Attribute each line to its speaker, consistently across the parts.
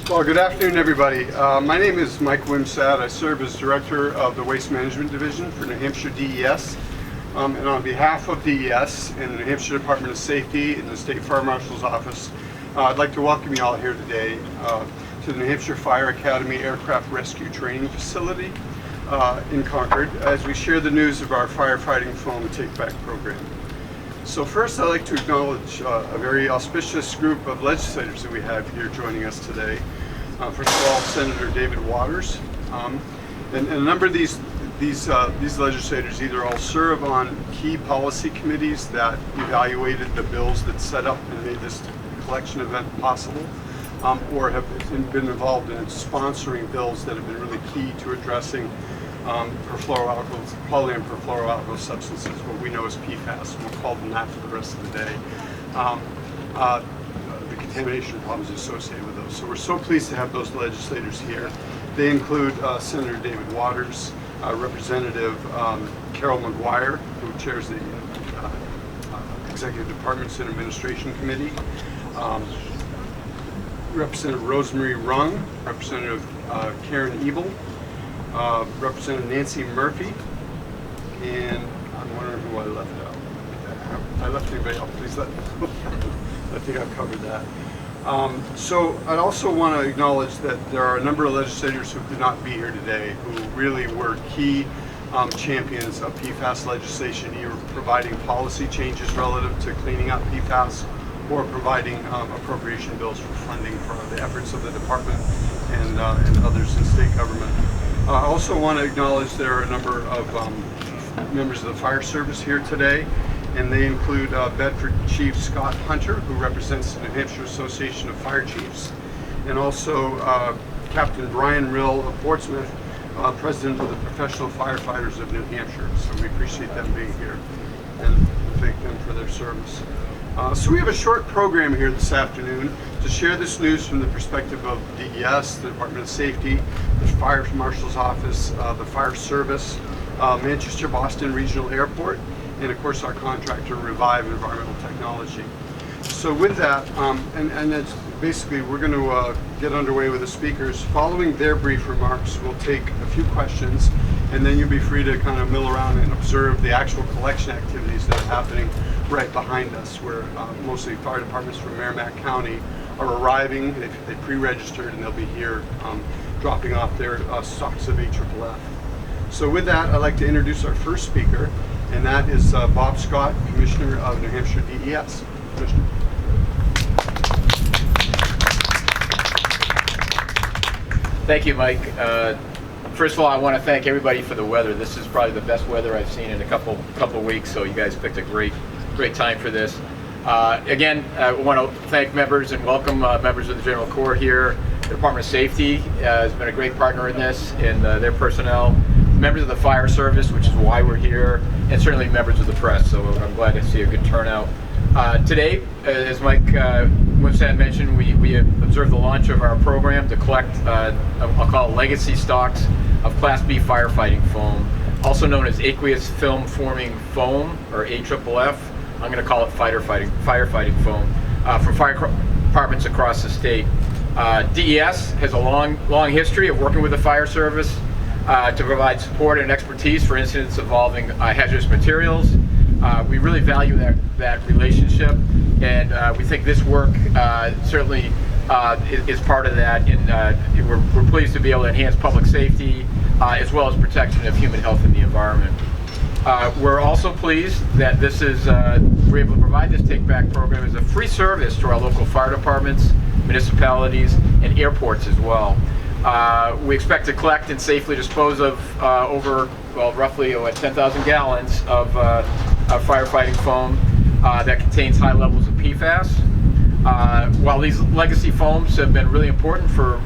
Speaker 1: Well, good afternoon, everybody. My name is Mike Wimsad. I serve as Director of the Waste Management Division for New Hampshire DES. And on behalf of DES and the New Hampshire Department of Safety and the State Fire Marshal's Office, I'd like to welcome you all here today to the New Hampshire Fire Academy Aircraft Rescue Training Facility in Concord as we share the news of our Firefighting Foam Take-Back program. So first, I'd like to acknowledge a very auspicious group of legislators that we have here joining us today. First of all, Senator David Waters, and a number of these legislators either all serve on key policy committees that evaluated the bills that set up and made this collection event possible, or have been involved in sponsoring bills that have been really key to addressing poly and perfluoroalkyl substances, what we know as PFAS, and we'll call them that for the rest of the day. The contamination problems associated with those. So we're so pleased to have those legislators here. They include Senator David Waters, Representative Carol McGuire, who chairs the Executive Departments and Administration Committee, Representative Rosemary Rung, Representative Karen Ebel, Representative Nancy Murphy, and I'm wondering who I left out. I left anybody else, please let me know. I think I've covered that. So I'd also want to acknowledge that there are a number of legislators who could not be here today who really were key champions of PFAS legislation, either providing policy changes relative to cleaning up PFAS or providing appropriation bills for funding for the efforts of the department and others in state government. I also want to acknowledge there are a number of members of the fire service here today, and they include Bedford Chief Scott Hunter, who represents the New Hampshire Association of Fire Chiefs, and also Captain Brian Rill of Portsmouth, President of the Professional Firefighters of New Hampshire. So we appreciate them being here and thank them for their service. So we have a short program here this afternoon to share this news from the perspective of DES, the Department of Safety, the Fire Marshal's Office, the Fire Service, Manchester-Boston Regional Airport, and of course our contractor, Revive Environmental Technology. So with that, and that's basically we're going to get underway with the speakers. Following their brief remarks, we'll take a few questions, and then you'll be free to kind of mill around and observe the actual collection activities that are happening right behind us, where mostly fire departments from Merrimack County are arriving. They pre-registered and they'll be here dropping off their stocks of AFFF. So with that, I'd like to introduce our first speaker, and that is Bob Scott, Commissioner of New Hampshire DES. Commissioner.
Speaker 2: Thank you, Mike. First of all, I want to thank everybody for the weather. This is probably the best weather I've seen in a couple of weeks, so you guys picked a great time for this. Again, I want to thank members and welcome members of the General Corps here. The Department of Safety has been a great partner in this, and their personnel, members of the Fire Service, which is why we're here, and certainly members of the press, so I'm glad to see a good turnout. Today, as Mike Wimsad mentioned, we have observed the launch of our program to collect, I'll call it legacy stocks of Class B firefighting foam, also known as Aqueous Film-Forming Foam, or AFFF. I'm going to call it firefighting foam, from fire departments across the state. DES has a long history of working with the fire service to provide support and expertise for incidents involving hazardous materials. We really value that relationship, and we think this work certainly is part of that, and we're pleased to be able to enhance public safety as well as protection of human health and the environment. We're also pleased that this is we're able to provide this take-back program as a free service to our local fire departments, municipalities, and airports as well. We expect to collect and safely dispose of roughly 10,000 gallons of firefighting foam that contains high levels of PFAS. While these legacy foams have been really important for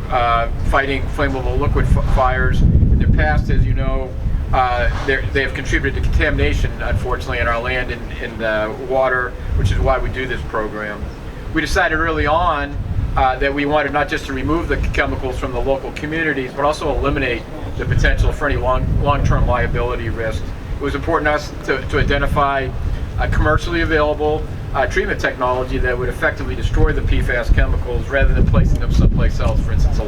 Speaker 2: fighting flammable liquid fires in the past, as you know, they have contributed to contamination, unfortunately, in our land and water, which is why we do this program. We decided early on that we wanted not just to remove the chemicals from the local communities, but also eliminate the potential for any long-term liability risk. It was important to us to identify a commercially available treatment technology that would effectively destroy the PFAS chemicals rather than placing them someplace else, for instance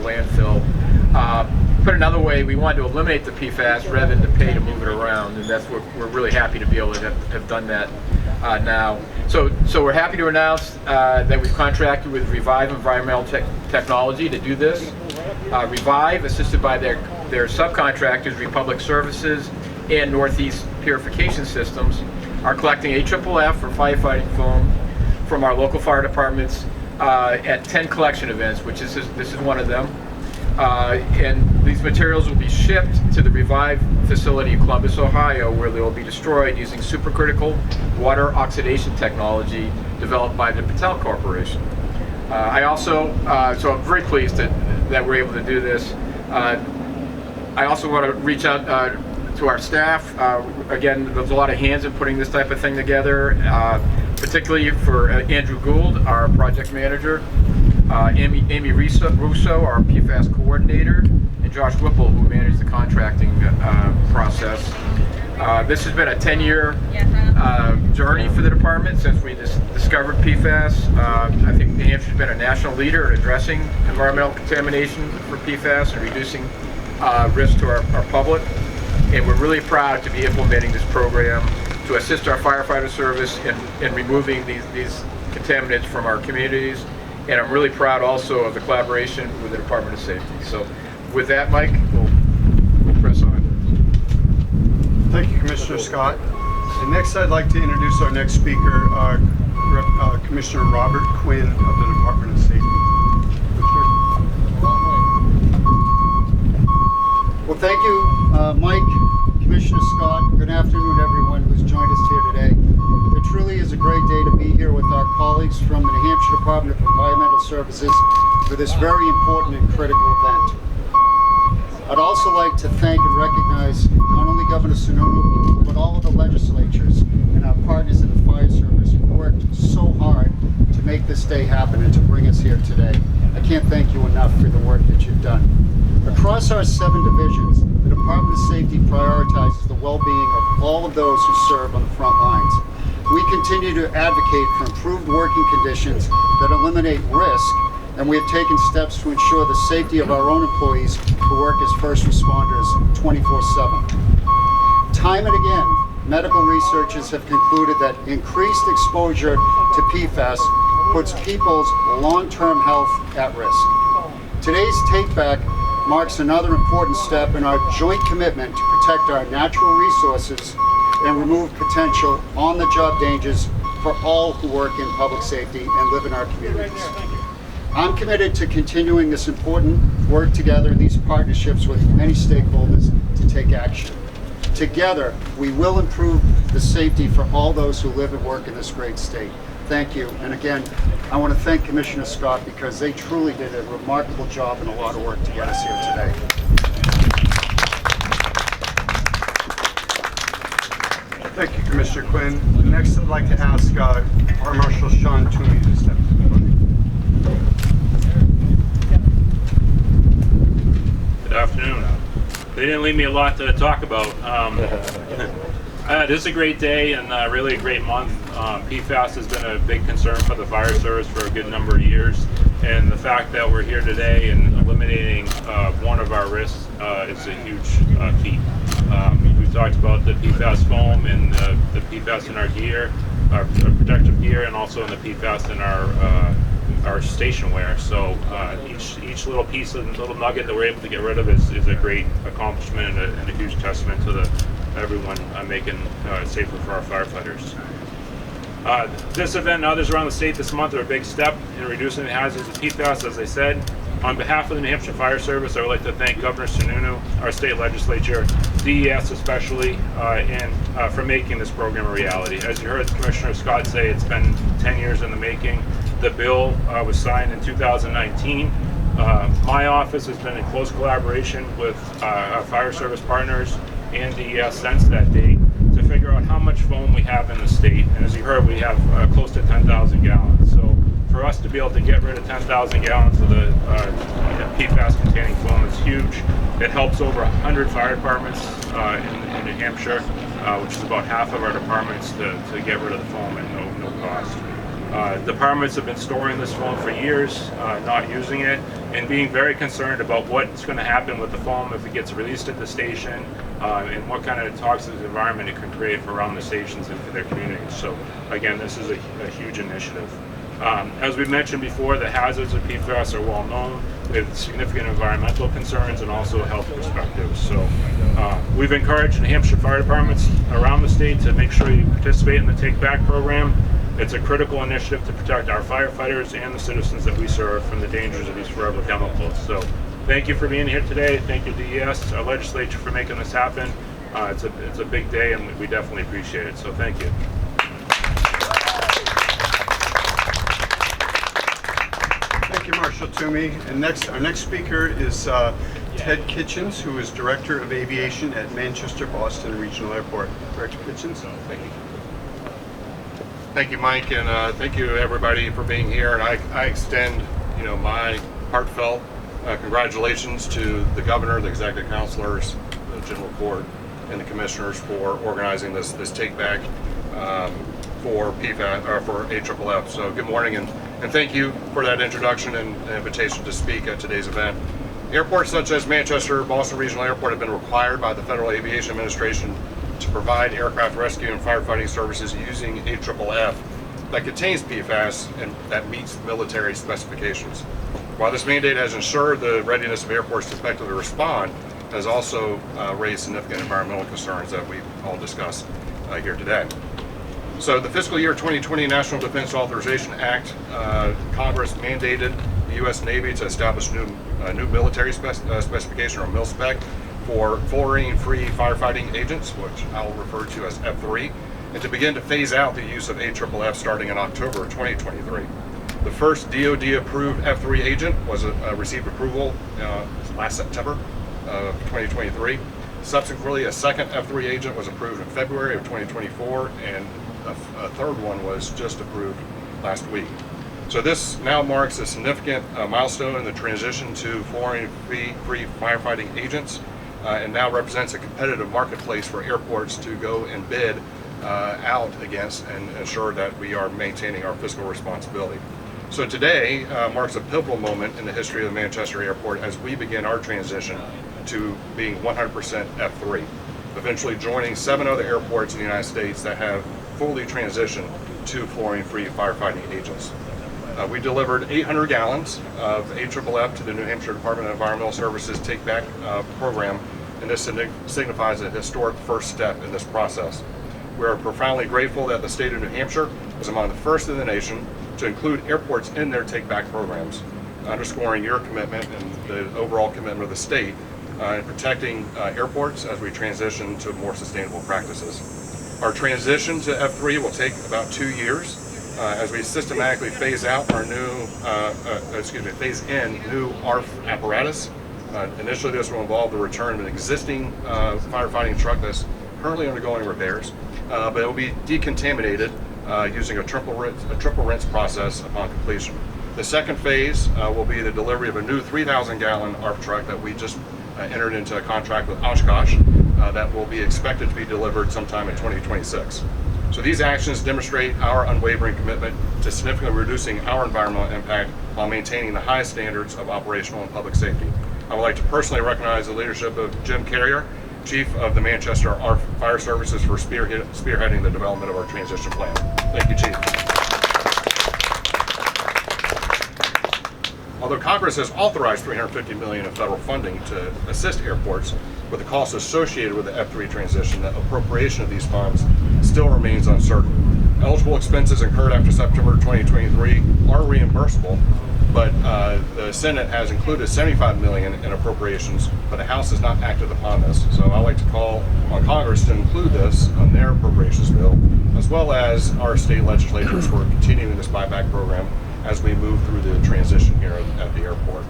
Speaker 2: put another way, we wanted to eliminate the PFAS rather than to pay to move it around, and that's what we're really happy to be able to have done that now. So we're happy to announce that we've contracted with Revive Environmental Technology to do this. Revive, assisted by their subcontractors, Republic Services and Northeast Purification Systems, are collecting AFFF, or firefighting foam, from our local fire departments at 10 collection events, which this is one of them. And these materials will be shipped to the Revive facility in Columbus, Ohio, where they will be destroyed using supercritical water oxidation technology developed by the Patel Corporation. So I'm very pleased that we're able to do this. I also want to reach out to our staff. Again, there's a lot of hands in putting this type of thing together, particularly for Andrew Gould, our project manager, Amy Russo, our PFAS coordinator, and Josh Whipple, who managed the contracting process. This has been a 10-year journey for the department since we discovered PFAS. I think New Hampshire's been a national leader in addressing environmental contamination for PFAS and reducing risk to our public. And we're really proud to be implementing this program to assist our firefighter service in removing these contaminants from our communities. And I'm really proud also of the collaboration with the Department of Safety. So with that, Mike, we'll press on.
Speaker 1: Thank you, Commissioner Scott. And next, I'd like to introduce our next speaker, Commissioner Robert Quinn of the Department of Safety.
Speaker 3: Well, thank you, Mike, Commissioner Scott. Good afternoon, everyone who's joined us here today. It truly is a great day to be here with our colleagues from the New Hampshire Department of Environmental Services for this very important and critical event. I'd also like to thank and recognize not only Governor Sununu, but all of the legislatures and our partners in the fire service who worked so hard to make this day happen and to bring us here today. I can't thank you enough for the work that you've done. Across our 7 divisions, the Department of Safety prioritizes the well-being of all of those who serve on the front lines. We continue to advocate for improved working conditions that eliminate risk, and we have taken steps to ensure the safety of our own employees who work as first responders 24/7. Time and again, medical researchers have concluded that increased exposure to PFAS puts people's long-term health at risk. Today's Take Back marks another important step in our joint commitment to protect our natural resources and remove potential on-the-job dangers for all who work in public safety and live in our communities. I'm committed to continuing this important work together in these partnerships with many stakeholders to take action. Together, we will improve the safety for all those who live and work in this great state. Thank you. And again, I want to thank Commissioner Scott because they truly did a remarkable job and a lot of work to get us here today.
Speaker 1: Thank you, Commissioner Quinn. Next, I'd like to ask Fire Marshal Sean Toomey to step to the podium.
Speaker 4: Good afternoon. They didn't leave me a lot to talk about. This is a great day and really a great month. PFAS has been a big concern for the fire service for a good number of years, and the fact that we're here today and eliminating one of our risks is a huge feat. We've talked about the PFAS foam and the PFAS in our gear, our protective gear, and also in the PFAS in our station wear. So each little piece of little nugget that we're able to get rid of is a great accomplishment and a huge testament to everyone making it safer for our firefighters. This event and others around the state this month are a big step in reducing the hazards of PFAS, as I said. On behalf of the New Hampshire Fire Service, I would like to thank Governor Sununu, our state legislature, DES especially, and for making this program a reality. As you heard Commissioner Scott say, it's been 10 years in the making. The bill was signed in 2019. My office has been in close collaboration with our fire service partners and DES since that date to figure out how much foam we have in the state. And as you heard, we have close to 10,000 gallons. So for us to be able to get rid of 10,000 gallons of the PFAS-containing foam is huge. It helps over 100 fire departments in New Hampshire, which is about half of our departments, to get rid of the foam at no cost. Departments have been storing this foam for years, not using it. and being very concerned about what's going to happen with the foam if it gets released at the station, and what kind of toxic environment it can create for around the stations and for their communities. So again, this is a huge initiative. As we mentioned before, the hazards of PFAS are well known. We have significant environmental concerns and also health perspectives. So we've encouraged New Hampshire fire departments around the state to make sure you participate in the Take Back program. It's a critical initiative to protect our firefighters and the citizens that we serve from the dangers of these forever chemicals. So thank you for being here today. Thank you DES, our legislature, for making this happen. It's a big day, and we definitely appreciate it. So thank you.
Speaker 1: Thank you, Marshal Toomey. And our next speaker is Ted Kitchens, who is Director of Aviation at Manchester Boston Regional Airport. Director Kitchens.
Speaker 5: Thank you. Thank you, Mike, and thank you everybody for being here. And I extend, my heartfelt congratulations to the governor, the executive counselors, the general court, and the commissioners for organizing this take back for PFAS or for AFFF. So good morning, and thank you for that introduction and invitation to speak at today's event. Airports such as Manchester Boston Regional Airport have been required by the Federal Aviation Administration to provide aircraft rescue and firefighting services using AFFF that contains PFAS and that meets military specifications. While this mandate has ensured the readiness of airports to effectively respond, it has also raised significant environmental concerns that we've all discussed here today. So the fiscal year 2020 National Defense Authorization Act, Congress mandated the U.S. Navy to establish new military specification, or mil-spec, for fluorine-free firefighting agents, which I'll refer to as F3, and to begin to phase out the use of AFFF starting in October of 2023. The first DoD-approved F3 agent was received approval last September of 2023. Subsequently, a second F3 agent was approved in February of 2024, and a third one was just approved last week. So this now marks a significant milestone in the transition to fluorine-free firefighting agents, and now represents a competitive marketplace for airports to go and bid out against and ensure that we are maintaining our fiscal responsibility. So today marks a pivotal moment in the history of the Manchester Airport as we begin our transition to being 100% F3, eventually joining 7 other airports in the United States that have fully transitioned to fluorine-free firefighting agents. We delivered 800 gallons of AFFF to the New Hampshire Department of Environmental Services Take Back program, and this signifies a historic first step in this process. We are profoundly grateful that the state of New Hampshire was among the first in the nation to include airports in their Take Back programs, underscoring your commitment and the overall commitment of the state in protecting airports as we transition to more sustainable practices. Our transition to F3 will take about 2 years as we systematically phase out our phase in new ARF apparatus. Initially, this will involve the return of an existing firefighting truck that's currently undergoing repairs, but it will be decontaminated using a triple rinse process upon completion. The second phase will be the delivery of a new 3,000-gallon ARF truck that we just entered into a contract with Oshkosh that will be expected to be delivered sometime in 2026. So these actions demonstrate our unwavering commitment to significantly reducing our environmental impact while maintaining the highest standards of operational and public safety. I would like to personally recognize the leadership of Jim Carrier, Chief of the Manchester ARF Fire Services, for spearheading the development of our transition plan. Thank you, Chief. Although Congress has authorized $350 million in federal funding to assist airports with the costs associated with the F3 transition, the appropriation of these funds still remains uncertain. Eligible expenses incurred after September 2023 are reimbursable, but the Senate has included $75 million in appropriations, but the House has not acted upon this. So I'd like to call on Congress to include this on their appropriations bill, as well as our state legislators for continuing this buyback program as we move through the transition here at the airport.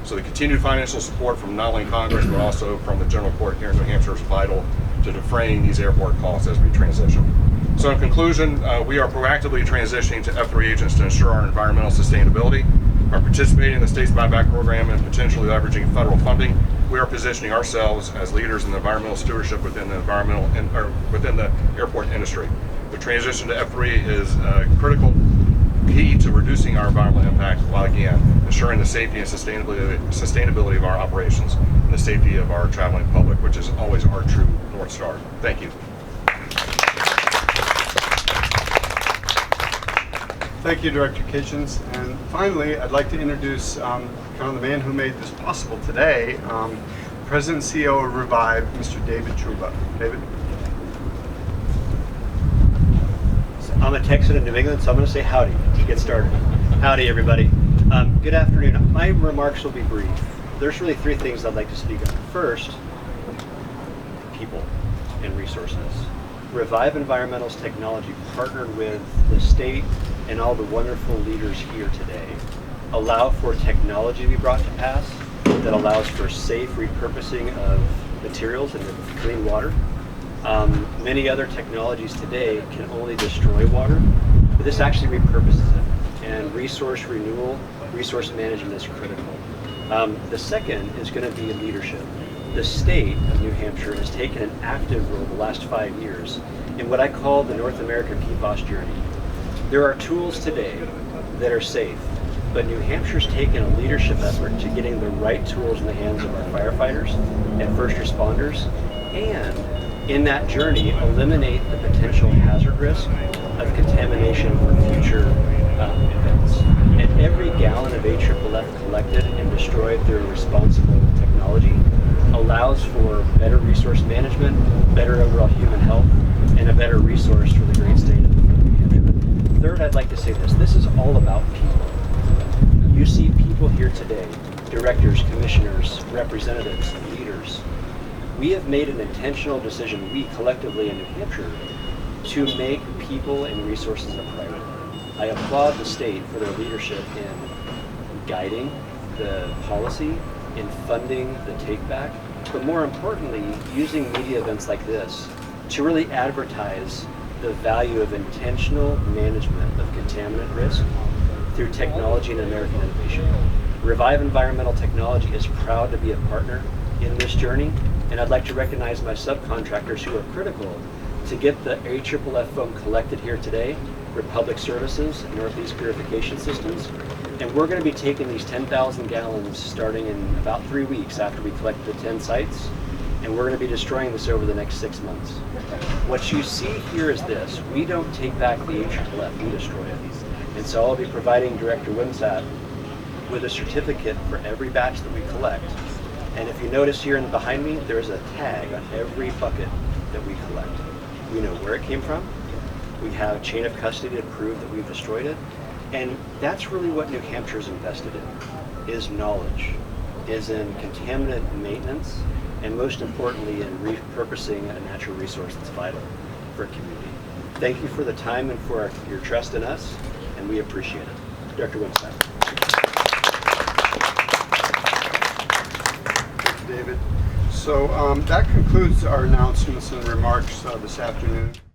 Speaker 5: So the continued financial support from not only Congress, but also from the General Court here in New Hampshire is vital to defraying these airport costs as we transition. So in conclusion, we are proactively transitioning to F3 agents to ensure our environmental sustainability. By participating in the state's buyback program and potentially leveraging federal funding, we are positioning ourselves as leaders in the environmental stewardship within the airport industry. The transition to F3 is critical key to reducing our environmental impact while again ensuring the safety and sustainability of our operations and the safety of our traveling public, which is always our true North Star. Thank you.
Speaker 1: Thank you, Director Kitchens. And finally, I'd like to introduce kind of the man who made this possible today, President and CEO of Revive, Mr. David Trueba. David?
Speaker 6: I'm a Texan in New England, so I'm going to say howdy to get started. Howdy, everybody. Good afternoon. My remarks will be brief. There's really three things I'd like to speak on. First, people and resources. Revive Environmental's technology partnered with the state and all the wonderful leaders here today allow for technology to be brought to pass that allows for safe repurposing of materials into clean water. Many other technologies today can only destroy water, but this actually repurposes it. And resource renewal, resource management is critical. The second is going to be leadership. The state of New Hampshire has taken an active role the last 5 years in what I call the North American PFAS journey. There are tools today that are safe, but New Hampshire's taken a leadership effort to getting the right tools in the hands of our firefighters and first responders, and in that journey, eliminate the potential hazard risk of contamination for future events. And every gallon of AFFF collected and destroyed through responsible technology allows for better resource management, better overall human health, and a better resource for the great state of New Hampshire. Third, I'd like to say this. This is all about people. You see people here today, directors, commissioners, representatives, leaders. We have made an intentional decision, we collectively in New Hampshire, to make people and resources a priority. I applaud the state for their leadership in guiding the policy, in funding the take-back, but more importantly, using media events like this to really advertise the value of intentional management of contaminant risk through technology and American innovation. Revive Environmental Technology is proud to be a partner in this journey, and I'd like to recognize my subcontractors who are critical to get the AFFF foam collected here today, Republic Services, Northeast Purification Systems, and we're going to be taking these 10,000 gallons starting in about 3 weeks after we collect the 10 sites, and we're going to be destroying this over the next 6 months. What you see here is this: we don't take back the AFFF, we destroy it. And so I'll be providing Director Wimsatt with a certificate for every batch that we collect. And if you notice here behind me, there's a tag on every bucket that we collect. We know where it came from. We have a chain of custody to prove that we've destroyed it. And that's really what New Hampshire's invested in, is knowledge, is in contaminant maintenance, and most importantly in repurposing a natural resource that's vital for a community. Thank you for the time and for your trust in us, and we appreciate it. Director Wimsatt.
Speaker 1: Thank you, David. So that concludes our announcements and remarks this afternoon.